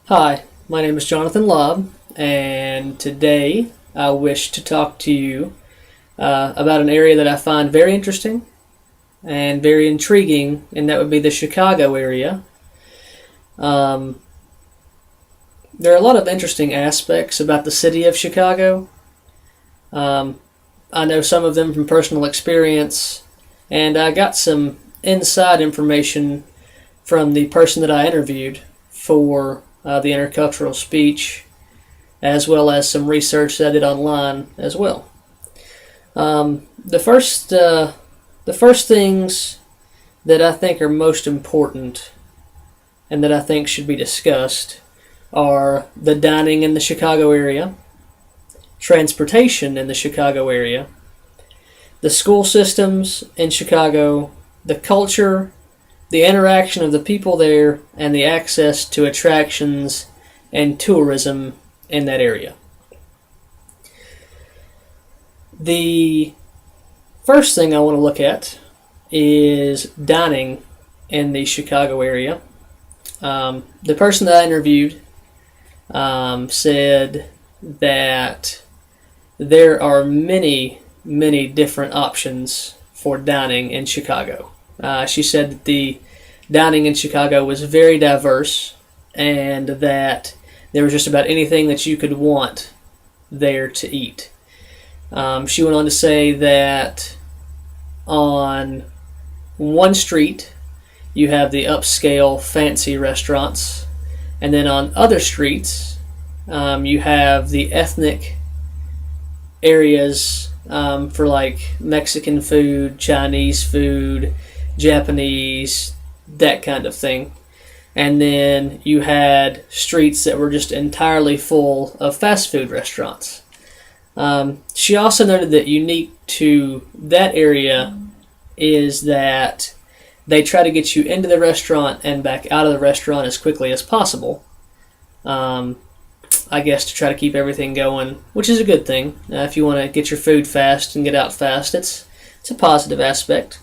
Hi, my name is Jonathan Lobb, and today I wish to talk to you about an area that I find very interesting and very intriguing, and that would be the Chicago area. Um, there are a lot of interesting aspects about the city of Chicago. Um, I know some of them from personal experience, and I got some inside information from the person that I interviewed for the Intercultural Speech, as well as some research that I did online as well. The first things that I think are most important and that I think should be discussed are the dining in the Chicago area, transportation in the Chicago area, the school systems in Chicago, the culture, the interaction of the people there, and the access to attractions and tourism in that area. The first thing I want to look at is dining in the Chicago area. The person that I interviewed said that there are many, many different options for dining in Chicago. She said that the dining in Chicago was very diverse and that there was just about anything that you could want there to eat. She went on to say that on one street you have the upscale fancy restaurants, and then on other streets you have the ethnic areas for like Mexican food, Chinese food, Japanese, that kind of thing. And then you had streets that were just entirely full of fast food restaurants. She also noted that unique to that area is that they try to get you into the restaurant and back out of the restaurant as quickly as possible. I guess to try to keep everything going, which is a good thing. If you want to get your food fast and get out fast, it's a positive aspect.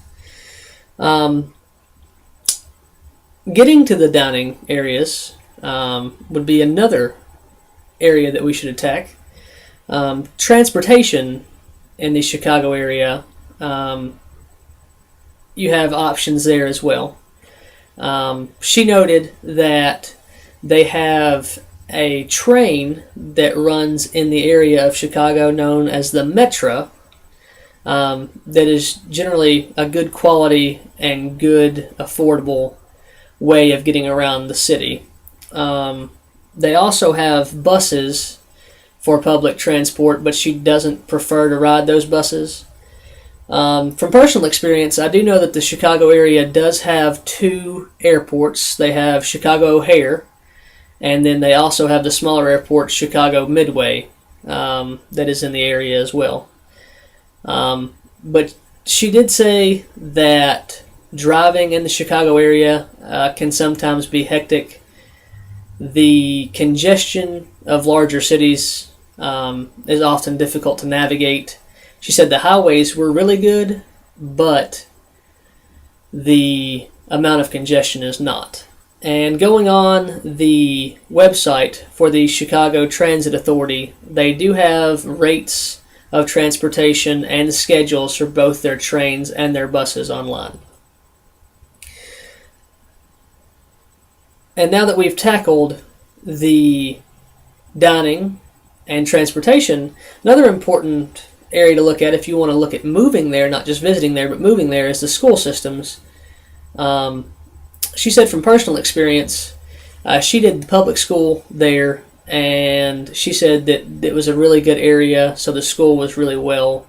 Getting to the dining areas would be another area that we should attack. Transportation in the Chicago area, you have options there as well. She noted that they have a train that runs in the area of Chicago known as the Metra, that is generally a good quality and good affordable way of getting around the city. They also have buses for public transport, but she doesn't prefer to ride those buses. From personal experience, I do know that the Chicago area does have two airports. They have Chicago O'Hare, and then they also have the smaller airport, Chicago Midway, that is in the area as well. But she did say that driving in the Chicago area can sometimes be hectic. The congestion of larger cities is often difficult to navigate. She said the highways were really good, but the amount of congestion is not. And going on the website for the Chicago Transit Authority, they do have rates of transportation and schedules for both their trains and their buses online. And now that we've tackled the dining and transportation, another important area to look at if you want to look at moving there, not just visiting there, but moving there, is the school systems. She said from personal experience, she did public school there, and she said that it was a really good area, so the school was really well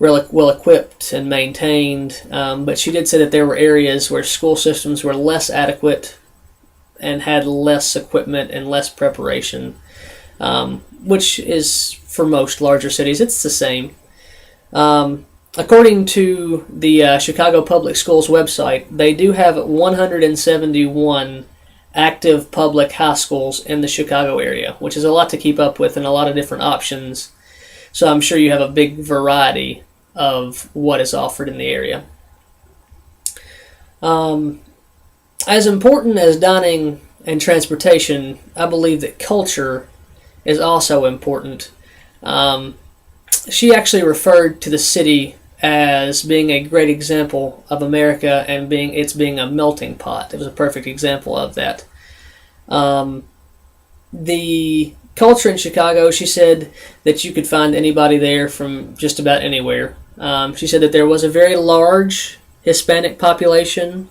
equipped and maintained. But she did say that there were areas where school systems were less adequate and had less equipment and less preparation, which is for most larger cities. It's the same. According to the Chicago Public Schools website, they do have 171 active public high schools in the Chicago area, which is a lot to keep up with and a lot of different options. So I'm sure you have a big variety of what is offered in the area. As important as dining and transportation, I believe that culture is also important. She actually referred to the city as being a great example of America and being a melting pot. It was a perfect example of that. The culture in Chicago, she said that you could find anybody there from just about anywhere. She said that there was a very large Hispanic population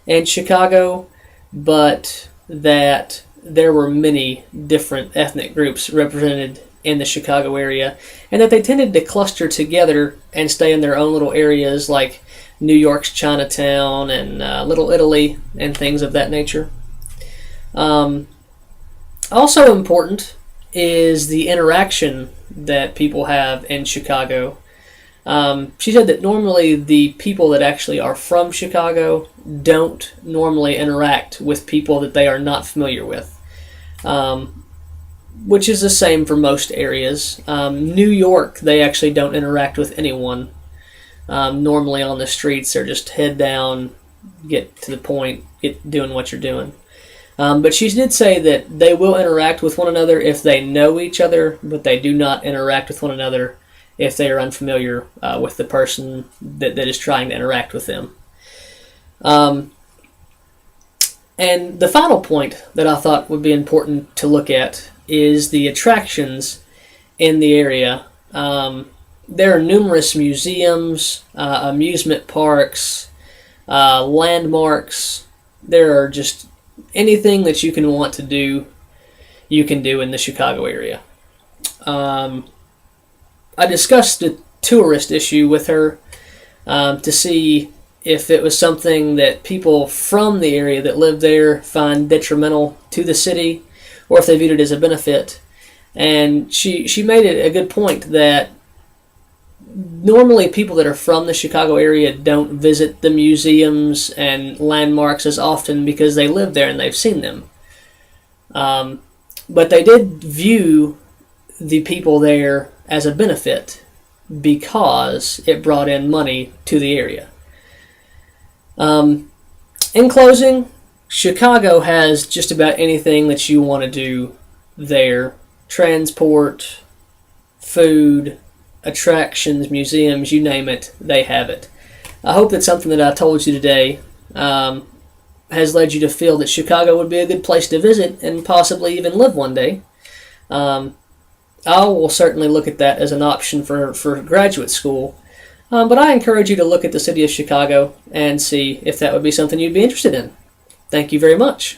in Chicago, but that there were many different ethnic groups represented in the Chicago area, and that they tended to cluster together and stay in their own little areas like New York's Chinatown and Little Italy and things of that nature. Also important is the interaction that people have in Chicago. She said that normally the people that actually are from Chicago don't normally interact with people that they are not familiar with, which is the same for most areas. New York, they actually don't interact with anyone. Normally on the streets, they're just head down, get to the point, get doing what you're doing. But she did say that they will interact with one another if they know each other, but they do not interact with one another if they are unfamiliar with the person that is trying to interact with them. And the final point that I thought would be important to look at is the attractions in the area. There are numerous museums, amusement parks, landmarks. There are just anything that you can want to do, you can do in the Chicago area. I discussed the tourist issue with her to see if it was something that people from the area that live there find detrimental to the city, or if they viewed it as a benefit. And she made it a good point that normally people that are from the Chicago area don't visit the museums and landmarks as often because they live there and they've seen them. But they did view the people there as a benefit because it brought in money to the area. In closing, Chicago has just about anything that you want to do there. Transport, food, attractions, museums, you name it, they have it. I hope that something that I told you today has led you to feel that Chicago would be a good place to visit and possibly even live one day. I will certainly look at that as an option for graduate school, but I encourage you to look at the city of Chicago and see if that would be something you'd be interested in. Thank you very much.